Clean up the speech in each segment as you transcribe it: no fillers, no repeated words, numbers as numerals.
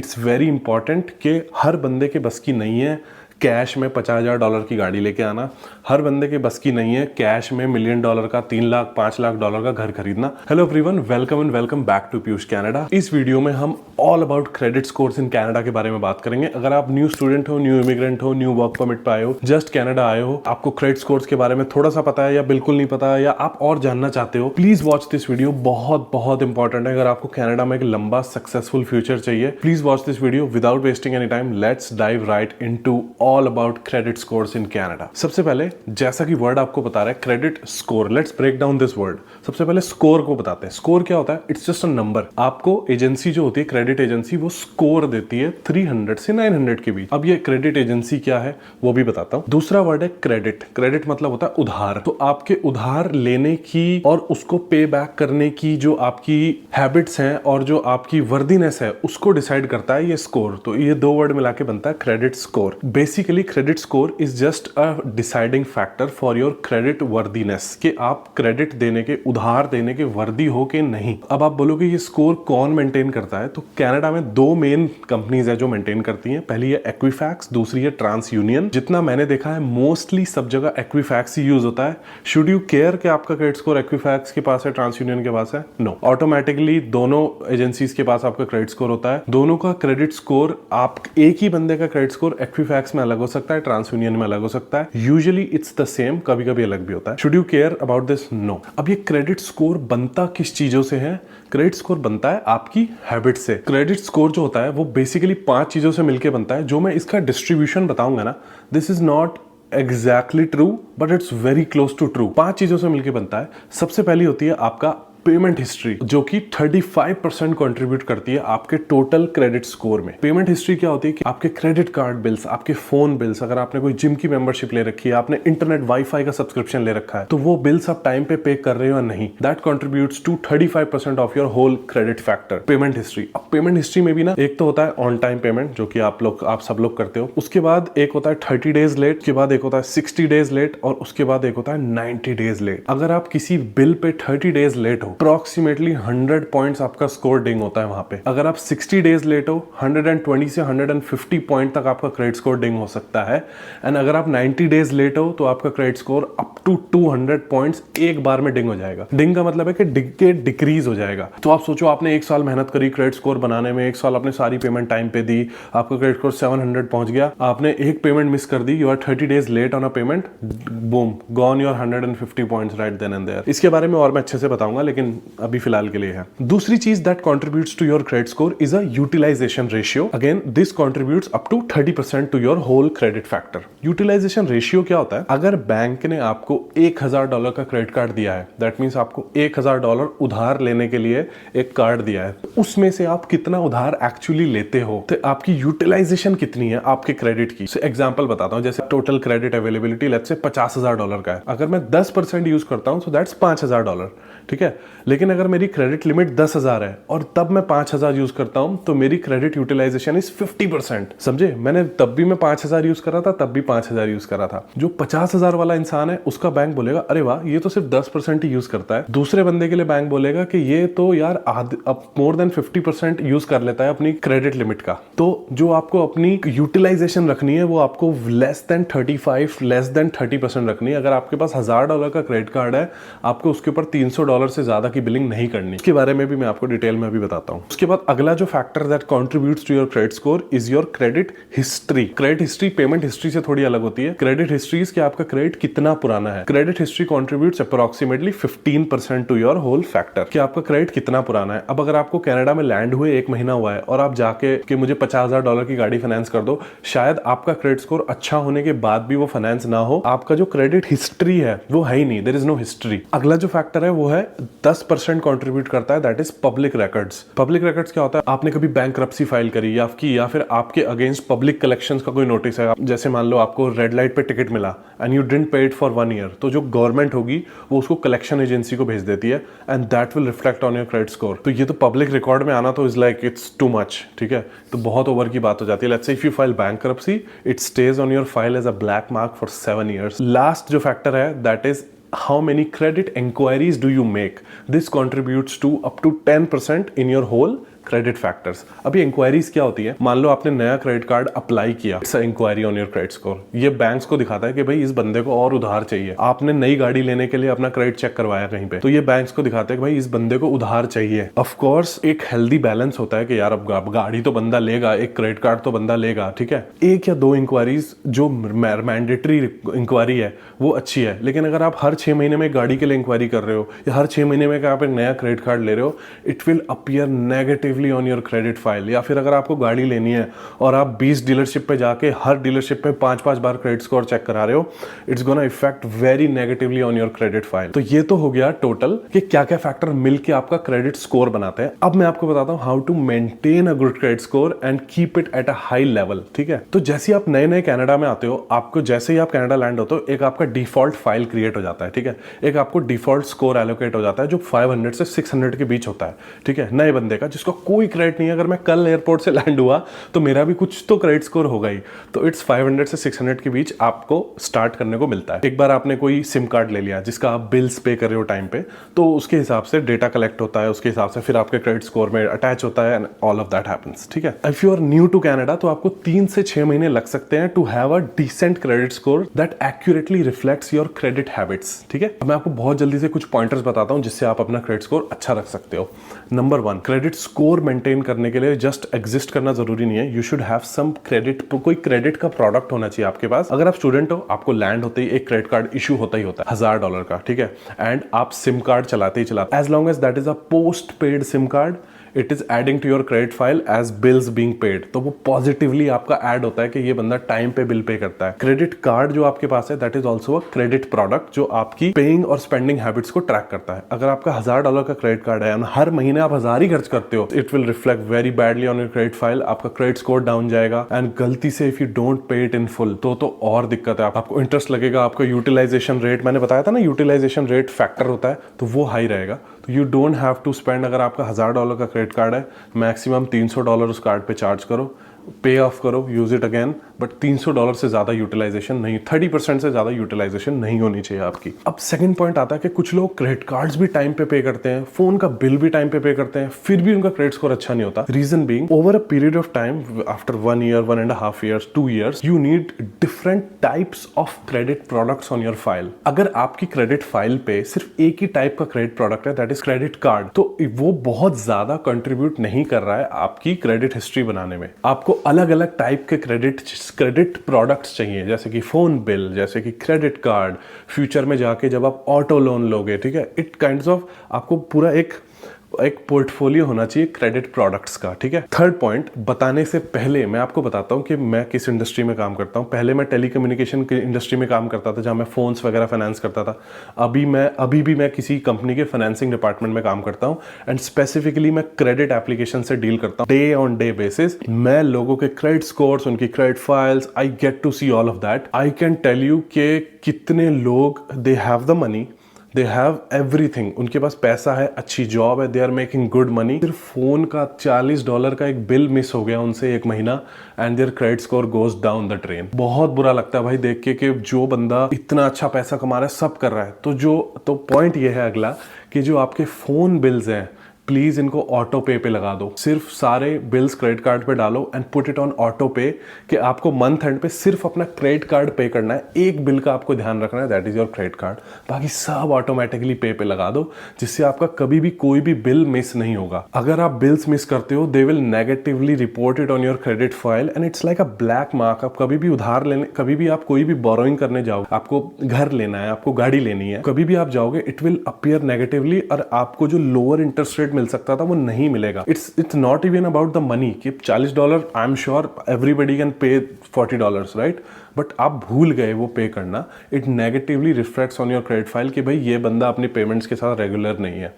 It's very important कि हर बंदे के बस की नहीं है कैश में $50,000 की गाड़ी लेके आना। हर बंदे के बस की नहीं है कैश में $1 मिलियन का, 3 लाख $5 लाख का घर खरीदना। Hello everyone, welcome and welcome back to Piyush Canada. इस वीडियो में हम all about credit scores in Canada के बारे में बात करेंगे। अगर आप न्यू स्टूडेंट हो, न्यू इमिग्रेंट हो, न्यू वर्क परमिट पे आए हो, जस्ट कनाडा आए हो, आपको क्रेडिट स्कोर्स के बारे में थोड़ा सा पता है या बिल्कुल नहीं पता है, या आप और जानना चाहते हो, प्लीज वॉच दिस वीडियो। बहुत बहुत इंपॉर्टेंट है। अगर आपको कनाडा में एक लंबा सक्सेसफुल फ्यूचर चाहिए, please watch this video without wasting any time. Let's dive right into all about credit scores in Canada. सबसे पहले, जैसा कि वर्ड आपको बता रहा है credit score, let's break down this word. सबसे पहले स्कोर को बताते हैं। स्कोर क्या होता है? It's just a number. आपको एजेंसी जो होती है, क्रेडिट एजेंसी, वो स्कोर देती है 300 से 900 के बीच। अब ये क्रेडिट एजेंसी क्या है वो भी बताता हूं। दूसरा वर्ड है क्रेडिट। क्रेडिट मतलब होता है उधार। तो आपके उधार लेने की और उसको पे बैक करने की जो आपकी हैबिट्स हैं और जो आपकी वर्दीनेस है, उसको डिसाइड करता है ये स्कोर। तो ये दो वर्ड मिला के बनता है credit score. Basically credit score is just a deciding factor for your credit worthiness, कि आप क्रेडिट देने के, उधार देने के वर्दी हो कि नहीं। अब आप बोलोगे ये स्कोर कौन मेंटेन करता है? तो कनाडा में दो मेन कंपनीज है जो मेंटेन करती हैं। पहली है एक्विफैक्स, दूसरी है ट्रांस यूनियन। जितना मैंने देखा है मोस्टली सब जगह एक्विफैक्स ही यूज होता है। शुड यू केयर कि आपका क्रेडिट स्कोर एक्विफैक्स के पास है, ट्रांस यूनियन के पास है? नो। ऑटोमेटिकली दोनों एजेंसीज के पास आपका क्रेडिट स्कोर होता है। दोनों का क्रेडिट स्कोर, आप एक ही बंदे का क्रेडिट स्कोर एक्विफैक्स में अलग हो सकता है, ट्रांस यूनियन में अलग हो सकता है। यूजुअली इट्स द सेम, कभी कभी अलग भी होता है। Should you care about this? No. अब ये क्रेडिट स्कोर बनता किस चीजों से है? क्रेडिट स्कोर बनता है आपकी हैबिट से। क्रेडिट स्कोर जो होता है वो बेसिकली 5 चीजों से मिलकर बनता है। जो मैं इसका डिस्ट्रीब्यूशन बताऊंगा ना, this is not exactly true but it's very close to true. 5 चीजों से मिलकर बनता है। सबसे पहली होती है आपका पेमेंट हिस्ट्री, जो कि 35% कंट्रीब्यूट करती है आपके टोटल क्रेडिट स्कोर में। पेमेंट हिस्ट्री क्या होती है कि आपके क्रेडिट कार्ड बिल्स, आपके फोन बिल्स, अगर आपने कोई जिम की मेंबरशिप ले रखी है, आपने इंटरनेट वाईफाई का सब्सक्रिप्शन ले रखा है, तो वो बिल्स आप टाइम पे कर रहे हो या नहीं, that contributes to 35% of your whole credit factor, payment history. अब पेमेंट हिस्ट्री में भी ना, एक तो होता है ऑन टाइम पेमेंट, जो कि आप सब लोग करते हो। उसके बाद एक होता है 30 डेज लेट, उसके बाद एक होता है 60 डेज लेट, और उसके बाद एक होता है 90 डेज लेट। अगर आप किसी बिल पे 30 डेज लेट हो, अप्रोक्सीमेटली 100 पॉइंट्स आपका स्कोर डिंग होता है वहां पे। अगर आप 60 डेज लेट हो, 120 से 150 पॉइंट तक आपका क्रेडिट स्कोर डिंग हो सकता है। एंड अगर आप 90 डेज लेट हो तो आपका credit score up to 200 points एक बार में डिंग हो जाएगा। डिंग का मतलब है कि डिक्रीज हो जाएगा। तो आप सोचो, आपने 1 साल मेहनत करी क्रेडिट स्कोर बनाने में, 1 साल आपने सारी पेमेंट टाइम पे दी, आपका क्रेडिट स्कोर 700 पहुंच गया, आपने एक पेमेंट मिस कर दी, you are 30 days late on a payment, boom, gone your 150 points right then and there. इसके बारे में और मैं अच्छे से बताऊंगा, लेकिन अभी फिलहाल के लिए है। दूसरी चीज that contributes to your credit score is a utilization ratio. Again this contributes up to 30% to your whole credit factor. Utilization ratio क्या होता है? अगर बैंक ने आपको $1,000 का क्रेडिट कार्ड दिया है, दैट मींस आपको $1,000 उधार लेने के लिए एक कार्ड दिया है, उसमें से आप कितना उधार एक्चुअली लेते हो, तो आपकी यूटिलाइजेशन कितनी है आपके क्रेडिट की। एग्जांपल बताता हूं, जैसे total credit availability let's say $50,000 का है। अगर मैं 10% यूज करता हूं, सो दैट्स $5,000, ठीक है। लेकिन अगर मेरी क्रेडिट लिमिट 10,000 है और तब मैं 5,000 यूज करता हूं, तो मेरी क्रेडिट यूटिलाइजेशन इज 50%। समझे? मैंने तब भी मैं 5,000 यूज कर रहा था, तब भी 5,000 यूज कर रहा था। जो 50,000 वाला इंसान है, उसका बैंक बोलेगा अरे वाह, ये तो सिर्फ 10% ही यूज करता है। दूसरे बंदे के लिए बैंक बोलेगा कि ये तो यार अब मोर देन 50% यूज कर लेता है अपनी क्रेडिट लिमिट का। तो जो आपको अपनी यूटिलाइजेशन रखनी है, वो आपको लेस देन 30% रखनी है। अगर आपके पास $1,000 का क्रेडिट कार्ड है, आपको उसके ऊपर $300 से ज्यादा की बिलिंग नहीं करनी। इसके बारे में भी मैं आपको डिटेल में भी बताता हूं। उसके बाद अगला जो factor that contributes to your credit score is your credit history. Credit history payment history से थोड़ी अलग होती है। क्रेडिट हिस्ट्री कि आपका क्रेडिट कितना पुराना है। Credit history contributes approximately 15% to your whole factor, कि आपका क्रेडिट कितना पुराना है। अब अगर आपको कनाडा में लैंड हुए 1 महीना हुआ है और आप जाके कि मुझे $50,000 की गाड़ी फाइनेंस कर दो, शायद आपका क्रेडिट स्कोर अच्छा होने के बाद भी वो फाइनेंस ना हो। आपका जो क्रेडिट हिस्ट्री है वो है ही नहीं, देयर इज नो हिस्ट्री। अगला जो फैक्टर है वो है 10% कंट्रीब्यूट करता है, that is public records. Public records क्या होता है? आपने कभी बैंक्रप्सी फाइल करी या फिर आपके अगेंस्ट पब्लिक कलेक्शंस का कोई नोटिस है। जैसे मान लो आपको रेड लाइट पे टिकट मिला एंड यू डिडंट पे इट फॉर 1 ईयर, तो जो गवर्नमेंट होगी वो उसको कलेक्शन एजेंसी को भेज देती है and that will reflect on your credit score. तो ये तो पब्लिक रिकॉर्ड में आना तो is like it's too much, ठीक है, तो बहुत ओवर की बात हो जाती है। Let's say if you file bankruptcy, it stays on your file as a black mark for 7 years. Last जो फैक्टर है that is how many credit inquiries do you make? This contributes to up to 10% in your whole credit factors. अभी inquiries क्या होती है, मान लो आपने नया क्रेडिट कार्ड अप्लाई किया, it's inquiry on your credit score. ये बैंक्स को दिखाता है कि भाई इस बंदे को और उधार चाहिए। आपने नई गाड़ी लेने के लिए अपना क्रेडिट चेक करवाया कहीं पे, तो ये बैंक्स को दिखाते हैं कि भाई इस बंदे को उधार चाहिए। ऑफ कोर्स एक हेल्दी बैलेंस होता है कि यार अब गाड़ी तो बंदा लेगा, एक क्रेडिट कार्ड तो बंदा लेगा, ठीक है। एक या दो इंक्वायरीज जो मैंडेटरी इंक्वायरी है वो अच्छी है, लेकिन अगर आप हर 6 महीने में गाड़ी के लिए इंक्वायरी कर रहे हो या हर 6 महीने में आप एक नया क्रेडिट कार्ड ले रहे हो, it will appear negatively on your credit file. या फिर अगर आपको गाड़ी लेनी है और आप 20 डीलरशिप पे जाके हर डीलरशिप पे 5-5 बार क्रेडिट स्कोर चेक करा रहे हो, it's gonna effect very negatively on your credit file. तो ये तो हो गया टोटल कि क्या क्या फैक्टर मिलके आपका क्रेडिट स्कोर बनाते हैं। अब मैं आपको बताता हूं how to maintain a good credit score and keep it at a high level, ठीक है। तो जैसे आप नए नए कनाडा में आते हो, आपको जैसे ही आप कनाडा लैंड होते हो, एक आपका डिफॉल्ट फाइल क्रिएट हो जाता है, ठीक है। एक आपको डिफॉल्ट स्कोर एलोकेट हो जाता है जो 500 से 600 के बीच होता है, ठीक है। नए बंदे का जिसको कोई क्रेडिट नहीं है, अगर मैं कल एयरपोर्ट से लैंड हुआ तो मेरा भी कुछ तो क्रेडिट स्कोर होगा ही। तो इट्स 500 से 600 के बीच आपको स्टार्ट करने को मिलता है। एक बार आपने कोई सिम कार्ड ले लिया जिसका आप बिल्स पे कर रहे हो टाइम पे, तो उसके हिसाब से डेटा कलेक्ट होता है, उसके हिसाब से फिर आपके क्रेडिट स्कोर में अटैच होता है and all of that happens, ठीक है। If you are new to Canada तो आपको 3 से 6 महीने लग सकते हैं to have a decent credit score that accurately reflects your credit habits, ठीक है। मैं आपको बहुत जल्दी से कुछ पॉइंटर्स बताता हूं जिससे आप अपना क्रेडिट स्कोर अच्छा रख सकते हो। नंबर 1, क्रेडिट स्कोर मेंटेन करने के लिए जस्ट एग्जिस्ट करना जरूरी नहीं है, you should have some credit, कोई क्रेडिट का प्रोडक्ट होना चाहिए आपके पास। अगर आप स्टूडेंट हो, आपको लैंड होते ही एक क्रेडिट कार्ड इशू होता ही होता है $1000 का, ठीक है। एंड आप सिम कार्ड चलाते ही चलाते, as long as that is a post paid sim card, it is adding to your credit file as bills being paid. तो वो पॉजिटिवली आपका ऐड होता है कि ये बंदा टाइम पे बिल पे करता है। क्रेडिट कार्ड जो आपके पास है that is also a credit product जो आपकी पेइंग और स्पेंडिंग हैबिट्स को ट्रैक करता है। अगर आपका $1000 का क्रेडिट कार्ड है और हर महीने आप 1000 ही खर्च करते हो, it will reflect very badly on your credit file. आपका क्रेडिट स्कोर डाउन जाएगा एंड गलती से if you don't pay it in full तो और दिक्कत है। आपको इंटरेस्ट लगेगा, आपको यूटिलाइजेशन रेट, मैंने बताया था ना यूटिलाइजेशन रेट फैक्टर होता है, तो वो हाई रहेगा। तो you don't have to spend, अगर आपका $1000 का क्रेडिट कार्ड है, मैक्सिमम $300 उस कार्ड पे चार्ज करो, पे ऑफ करो, यूज इट अगेन, बट $300 से ज्यादा यूटिलाइजेशन नहीं, 30% से ज्यादा यूटिलाइजेशन नहीं होनी चाहिए आपकी। अब सेकंड पॉइंट आता है कि कुछ लोग क्रेडिट कार्ड्स भी टाइम पे करते हैं, फोन का बिल भी टाइम पे करते हैं, फिर भी उनका क्रेडिट स्कोर अच्छा नहीं होता। Reason being, over a period of time, after 1 year, 1.5 years, 2 years, you need different types of credit products on your file. अगर आपकी क्रेडिट फाइल पे सिर्फ एक ही टाइप का क्रेडिट प्रोडक्ट है, दैट इज क्रेडिट कार्ड, तो वो बहुत ज्यादा कंट्रीब्यूट नहीं कर रहा है आपकी क्रेडिट हिस्ट्री बनाने में। आपको अलग अलग टाइप के क्रेडिट प्रोडक्ट्स चाहिए, जैसे कि फोन बिल, जैसे कि क्रेडिट कार्ड, फ्यूचर में जाके जब आप ऑटो लोन लोगे, ठीक है। इट काइंड्स ऑफ आपको पूरा एक पोर्टफोलियो होना चाहिए क्रेडिट प्रोडक्ट्स का, ठीक है। थर्ड पॉइंट बताने से पहले मैं आपको बताता हूं कि मैं किस इंडस्ट्री में काम करता हूं। पहले मैं टेलीकम्युनिकेशन की इंडस्ट्री में काम करता था, जहां मैं फोन्स वगैरह फाइनेंस करता था। अभी भी मैं किसी कंपनी के फाइनेंसिंग डिपार्टमेंट में काम करता हूं एंड स्पेसिफिकली मैं क्रेडिट एप्लीकेशन से डील करता हूं डे ऑन डे बेसिस। मैं लोगों के क्रेडिट स्कोर्स, उनकी credit files, I get to see all of that. I can tell you कि कितने लोग they have the money, they have everything, उनके पास पैसा है, अच्छी जॉब है, they are making good money, सिर्फ फोन का $40 का एक बिल मिस हो गया उनसे एक महीना and there credit score goes down the train. बहुत बुरा लगता है भाई देख के कि जो बंदा इतना अच्छा पैसा कमा रहा है, सब कर रहा है। तो पॉइंट ये है अगला कि जो आपके फोन बिल्स हैं, प्लीज इनको ऑटो पे पे लगा दो। सिर्फ सारे बिल्स क्रेडिट कार्ड पे डालो and put it on auto पे, कि आपको मंथ एंड पे सिर्फ अपना क्रेडिट कार्ड पे करना है। एक बिल का आपको ध्यान रखना है, that is your credit card. बाकी सब ऑटोमेटिकली पे लगा दो, जिससे आपका कभी भी कोई भी बिल मिस नहीं होगा। अगर आप बिल्स मिस करते हो, they will negatively report it on your credit file and it's like a black mark. आप कभी भी उधार लेने, कभी भी आप कोई भी बोरोइंग करने जाओगे, आपको घर लेना है, आपको गाड़ी लेनी है, कभी भी आप जाओगे, इट विल अपीयर नेगेटिवली और आपको जो लोअर इंटरेस्ट रेट मिल सकता था वो नहीं मिलेगा। It's not even about the money कि $40, I am sure everybody can pay $40, right, but आप भूल गए वो पे करना। It negatively reflects on your credit file कि भाई ये बंदा अपनी पेमेंट्स के साथ रेगुलर नहीं है।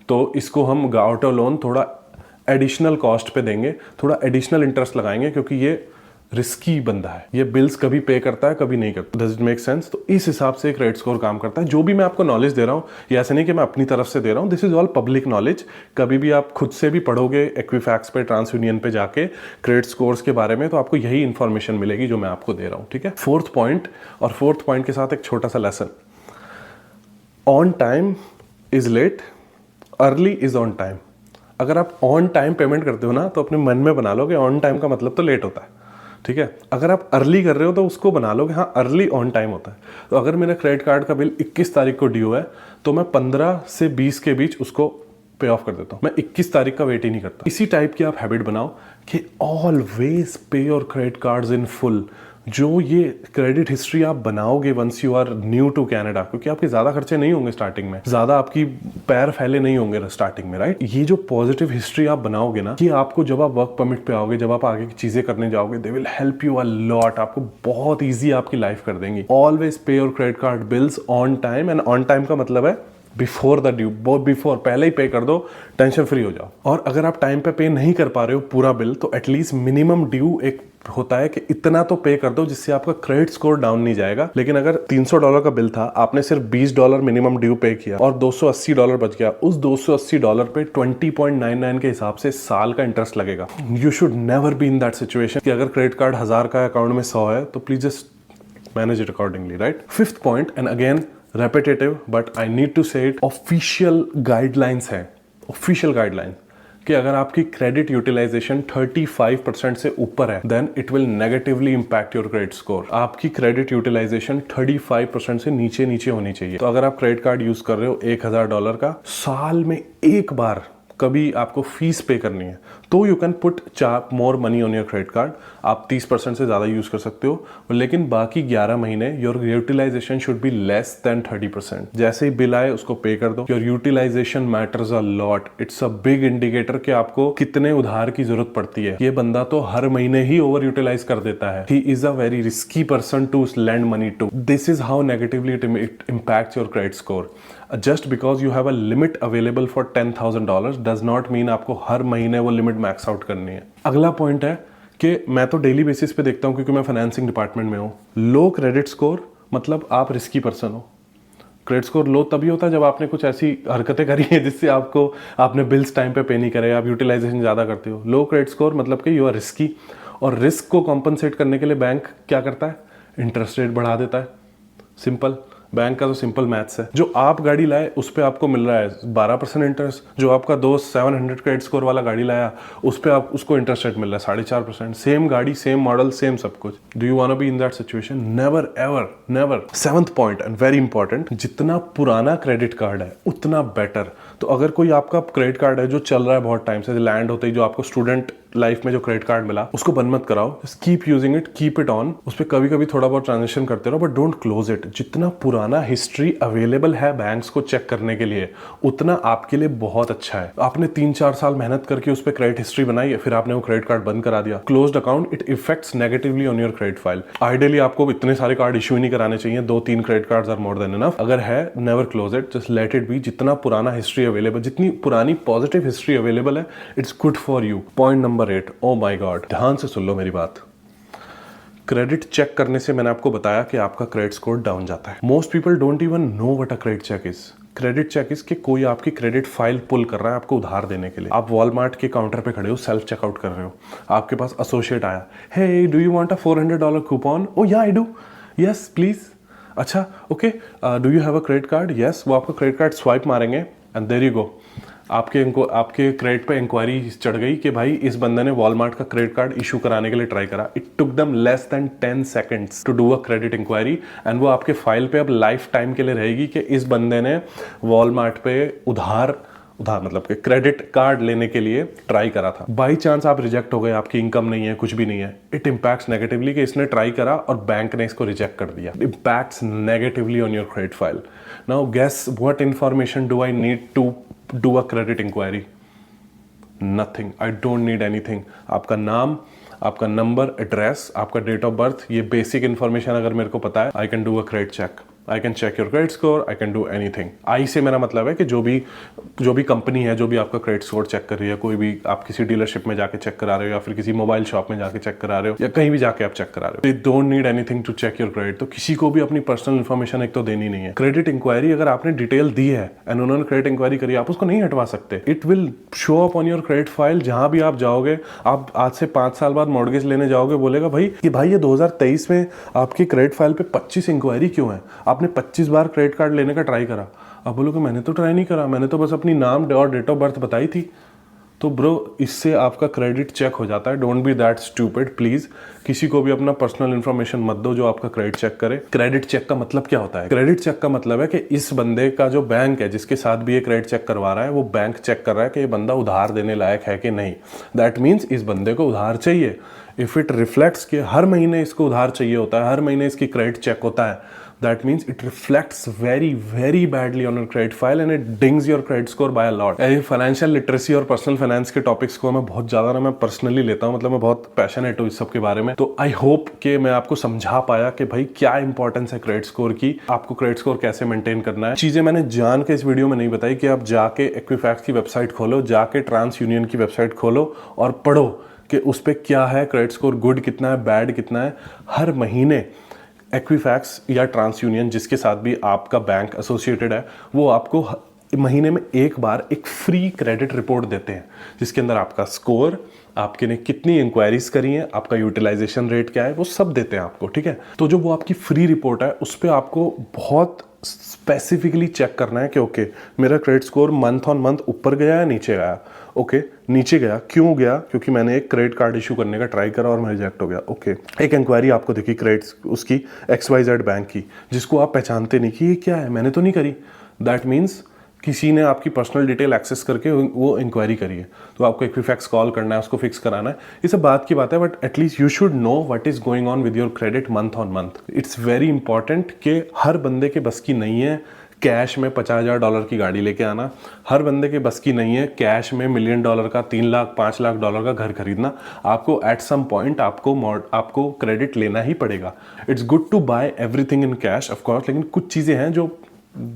तो इसको हम ऑटो लोन थोड़ा एडिशनल कॉस्ट पे देंगे, थोड़ा एडिशनल इंटरेस्ट लगाएंगे, क्योंकि ये रिस्की बंदा है, ये बिल्स कभी पे करता है, कभी नहीं करता। Does it make sense? तो इस हिसाब से क्रेडिट स्कोर काम करता है। जो भी मैं आपको नॉलेज दे रहा हूँ, ये ऐसे नहीं कि मैं अपनी तरफ से दे रहा हूँ, this is all public knowledge. कभी भी आप खुद से भी पढ़ोगे एक्विफैक्स पे, ट्रांस यूनियन पे जाके क्रेडिट स्कोर्स के बारे में, तो आपको यही इंफॉर्मेशन मिलेगी जो मैं आपको दे रहा हूँ, ठीक है। फोर्थ पॉइंट, और फोर्थ पॉइंट के साथ एक छोटा सा lesson, on time is late, early is on time. अगर आप ऑन टाइम पेमेंट करते हो ना तो अपने मन में बना लो कि ऑन टाइम का मतलब तो लेट होता है, ठीक है। अगर आप अर्ली कर रहे हो तो उसको बना लो कि हाँ अर्ली ऑन टाइम होता है। तो अगर मेरा क्रेडिट कार्ड का बिल 21 तारीख को ड्यू है तो मैं 15 से 20 के बीच उसको पे ऑफ कर देता हूँ। मैं 21 तारीख का वेट ही नहीं करता। इसी टाइप की आप हैबिट बनाओ कि always pay your credit cards in full. जो ये क्रेडिट हिस्ट्री आप बनाओगे once you are new to Canada, क्योंकि आपके ज्यादा खर्चे नहीं होंगे स्टार्टिंग में, ज्यादा आपकी पैर फैले नहीं होंगे स्टार्टिंग में, राइट। ये जो पॉजिटिव हिस्ट्री आप बनाओगे ना, कि आपको जब आप वर्क परमिट पे आओगे, जब आप आगे की चीजें करने जाओगे, they will help you a lot. आपको बहुत ईजी आपकी लाइफ कर देंगी। Always pay your credit card bills on time, and on time का मतलब है बिफोर द ड्यू, बहुत बिफोर, पहले ही पे कर दो, टेंशन फ्री हो जाओ। और अगर आप टाइम पे नहीं कर पा रहे हो पूरा बिल, तो एटलीस्ट मिनिमम ड्यू एक होता है कि इतना तो पे कर दो जिससे आपका क्रेडिट स्कोर डाउन नहीं जाएगा। लेकिन अगर $300 का बिल था, आपने सिर्फ $20 मिनिमम ड्यू पे किया और $280 बच गया, उस $280 पे 20.99 के हिसाब से साल का इंटरेस्ट लगेगा। You should never be in that situation कि अगर क्रेडिट कार्ड 1000 का अकाउंट में 100 है तो please just manage it accordingly, right. Fifth point, and again repetitive but I need to say it, official guidelines है, ऑफिशियल गाइडलाइन, कि अगर आपकी क्रेडिट यूटिलाइजेशन 35% से ऊपर है then it will negatively impact your credit score. आपकी credit utilization 35% से नीचे नीचे होनी चाहिए। तो अगर आप क्रेडिट कार्ड यूज कर रहे हो $1000 का, साल में एक बार कभी आपको फीस पे करनी है तो you can put more money on your credit card. आप 30% से ज्यादा यूज कर सकते हो, लेकिन बाकी 11 महीने your utilization should be less than 30%। जैसे ही बिल आए उसको पे कर दो। Your utilization matters a lot. It's a big indicator कि आपको कितने उधार की जरूरत पड़ती है। ये बंदा तो हर महीने ही ओवर यूटिलाइज कर देता है। He is a very risky person to lend money to. This is how negatively it impacts your credit score. Just because you have a limit available for $10,000 does not mean आपको हर महीने वो limit max out करनी है। अगला point है कि मैं तो डेली बेसिस पे देखता हूँ क्योंकि मैं फाइनेंसिंग डिपार्टमेंट में हूँ। लो क्रेडिट स्कोर मतलब आप रिस्की पर्सन हो। क्रेडिट स्कोर लो तभी होता है जब आपने कुछ ऐसी हरकतें करी है जिससे आपने बिल्स टाइम पे नहीं करे, आप यूटिलाइजेशन ज़्यादा करते हो। लो क्रेडिट स्कोर मतलब कि यू आर रिस्की, और रिस्क को कॉम्पनसेट करने के लिए बैंक क्या करता है, इंटरेस्ट रेट बढ़ा देता है। सिंपल, बैंक का तो सिंपल मैथ्स है। जो आप गाड़ी लाए उस पे आपको मिल रहा है 12% इंटरेस्ट, जो आपका दोस्त 700 क्रेडिट स्कोर वाला गाड़ी लाया उस पे आप उसको इंटरेस्ट रेट मिल रहा है 4.5%। सेम गाड़ी, सेम मॉडल, सेम सब कुछ। Do you want to be in that situation? Never ever never. Seventh point and very important, जितना पुराना क्रेडिट कार्ड है उतना बेटर। तो अगर कोई आपका क्रेडिट कार्ड है जो चल रहा है बहुत टाइम से, लैंड होते ही जो आपको स्टूडेंट लाइफ में जो क्रेडिट कार्ड मिला, उसको बंद मत कराओ। Just keep using it, keep it on. उस पर कभी कभी थोड़ा बहुत ट्रांजेक्शन करते रहो, बट डोंट क्लोज इट। जितना पुराना हिस्ट्री अवेलेबल है बैंक्स को चेक करने के लिए, उतना आपके लिए बहुत अच्छा है। आपने 3-4 साल मेहनत करके उस पर क्रेडिट हिस्ट्री बनाई है, फिर आपने वो क्रेडिट कार्ड बंद करा दिया, closed account, it affects negatively on your credit file. Ideally आपको इतने सारे कार्ड इश्यू नहीं कराने चाहिए, 2-3 credit cards are more than enough. अगर है, never close it, just let it be. जितना पुराना हिस्ट्री अवेलेबल, जितनी पुरानी पॉजिटिव हिस्ट्री अवेलेबल है, it's good for you. Point number 8, oh my God, ध्यान से सुन लो मेरी बात। क्रेडिट चेक करने से मैंने आपको बताया कि आपका क्रेडिट स्कोर डाउन जाता है। Most people don't even know what a credit check is. Credit check is कि कोई आपकी क्रेडिट फाइल पुल कर रहा है आपको उधार देने के लिए। आप वॉलमार्ट के काउंटर पे खड़े हो, सेल्फ चेकआउट कर रहे हो, आपके पास एसोसिएट आया, hey do you want a $400 coupon? Oh yeah I do, yes please. अच्छा okay, do you have a credit card? Yes. वो आपका क्रेडिट कार्ड स्वाइप मारेंगे एंड देयर यू गो। आपके क्रेडिट पे इंक्वायरी चढ़ गई कि भाई इस बंदे ने वॉलमार्ट का क्रेडिट कार्ड इशू कराने के लिए ट्राई करा। It took them less than 10 seconds to do a credit inquiry, and वो आपके फाइल पे अब लाइफ टाइम के लिए रहेगी कि इस बंदे ने वॉलमार्ट पे उधार मतलब कि क्रेडिट कार्ड लेने के लिए ट्राई करा था। बाई चांस आप रिजेक्ट हो गए, आपकी इनकम नहीं है, कुछ भी नहीं है, इट इंपैक्ट्स नेगेटिवली कि इसने ट्राई करा और बैंक ने इसको रिजेक्ट कर दिया। Impacts negatively on your credit file. Now guess what information do I need to do a credit inquiry? Nothing. I don't need anything. आपका नाम, आपका नंबर, एड्रेस, आपका डेट ऑफ बर्थ, ये बेसिक इंफॉर्मेशन अगर मेरे को पता है, I can do a credit check. I can check your credit score, I can do anything. I say मेरा मतलब है कि जो भी कंपनी है जो भी आपका क्रेडिट स्कोर चेक कर रही है, कोई भी आप किसी डीलरशिप में जाके चेक करा रहे हो या फिर किसी मोबाइल शॉप में जाके चेक करा रहे हो या कहीं भी जाके आप चेक करा रहे हो, they don't need anything to check your credit. तो किसी को भी अपनी पर्सनल इन्फॉर्मेशन एक तो देनी नहीं है। क्रेडिट इंक्वायरी अगर आपने डिटेल दी है एंड उन्होंने क्रेडिट इंक्वायरी करी, आप उसको नहीं हटवा सकते। It will show up on your credit file. जहां भी आप जाओगे, आप आज से 5 साल बाद मॉर्गेज लेने जाओगे, बोलेगा भाई ये 2023 में आपकी क्रेडिट फाइल पे 25 इंक्वायरी क्यों है? आपने 25 बार क्रेडिट कार्ड लेने का ट्राई करा। आप बोलोगे मैंने तो ट्राई नहीं करा, मैंने तो बस अपनी नाम और डेट ऑफ बर्थ बताई थी। तो ब्रो इससे आपका क्रेडिट चेक हो जाता है। Don't be that stupid please. किसी को भी अपना पर्सनल इन्फॉर्मेशन मत दो जो आपका क्रेडिट चेक करे। क्रेडिट चेक का मतलब क्या होता है? क्रेडिट चेक का मतलब है कि इस बंदे का जो बैंक है जिसके साथ भी ये क्रेडिट चेक करवा रहा है, वो बैंक चेक कर रहा है कि ये बंदा उधार देने लायक है कि नहीं। दैट मीन्स इस बंदे को उधार चाहिए। इफ इट रिफ्लेक्ट्स कि हर महीने इसको उधार चाहिए होता है, हर महीने इसकी क्रेडिट चेक होता है, that means it reflects very badly on your credit file and it dings your credit score by a lot। Financial literacy और पर्सनल फाइनेंस के टॉपिक्स को मैं बहुत ज़्यादा मैं पर्सनली लेता हूँ, मतलब मैं बहुत पैशनेट हूँ इस सब के बारे में। तो आई होप कि मैं आपको समझा पाया कि भाई क्या इंपॉर्टेंस है क्रेडिट स्कोर की, आपको क्रेडिट स्कोर कैसे मेंटेन करना है। चीज़ें मैंने जान के इस वीडियो में नहीं बताई कि आप जाके एक्विफैक्स की वेबसाइट खोलो, जाके ट्रांस यूनियन की वेबसाइट खोलो और पढ़ो कि उस पर क्या है, क्रेडिट स्कोर गुड कितना है, बैड कितना है। हर महीने एक्विफैक्स या ट्रांस यूनियन जिसके साथ भी आपका बैंक एसोसिएटेड है, वो आपको महीने में एक बार एक फ्री क्रेडिट रिपोर्ट देते हैं जिसके अंदर आपका स्कोर, आपके ने कितनी इंक्वायरीज करी हैं, आपका यूटिलाइजेशन रेट क्या है, वो सब देते हैं आपको। ठीक है, तो जो वो आपकी फ्री रिपोर्ट है उस पर आपको बहुत स्पेसिफिकली चेक करना है कि ओके मेरा credit score month on month ऊपर गया या नीचे गया। ओके नीचे गया, क्यों गया? क्योंकि मैंने एक क्रेडिट कार्ड इशू करने का ट्राई करा और मैं रिजेक्ट हो गया। ओके एक इंक्वायरी आपको दिखी क्रेडिट उसकी XYZ बैंक की, जिसको आप पहचानते नहीं कि ये क्या है, मैंने तो नहीं करी। दैट मीन्स किसी ने आपकी पर्सनल डिटेल एक्सेस करके वो इंक्वायरी करी है, तो आपको एक्विफैक्स कॉल करना है, उसको फिक्स कराना है। ये सब बात की बात है, but at least you should know what is going on with your credit month on month. It's very important कि हर बंदे के बस की नहीं है कैश में $50,000 की गाड़ी लेके आना। हर बंदे के बस की नहीं है कैश में $1 मिलियन का, 3 लाख $5 लाख का घर खरीदना। आपको एट सम पॉइंट आपको क्रेडिट लेना ही पड़ेगा। It's good to buy everything in cash of course, लेकिन कुछ चीज़ें हैं जो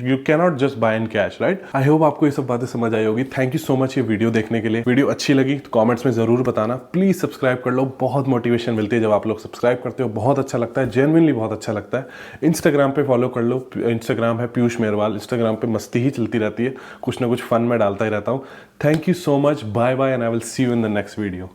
you cannot just buy in cash, right. I hope आपको ये सब बातें समझ आई होगी। थैंक यू सो मच ये वीडियो देखने के लिए। वीडियो अच्छी लगी तो कमेंट्स में जरूर बताना। प्लीज सब्सक्राइब कर लो, बहुत मोटिवेशन मिलती है जब आप लोग सब्सक्राइब करते हो, बहुत अच्छा लगता है, जेन्युइनली बहुत अच्छा लगता है। इंस्टाग्राम पे फॉलो कर लो, इंस्टाग्राम है पीयूष मेहरवाल। इंस्टाग्राम पे मस्ती ही चलती रहती है, कुछ ना कुछ फन में डालता ही रहता हूँ। Thank you so much, bye bye and I will see you in the next video.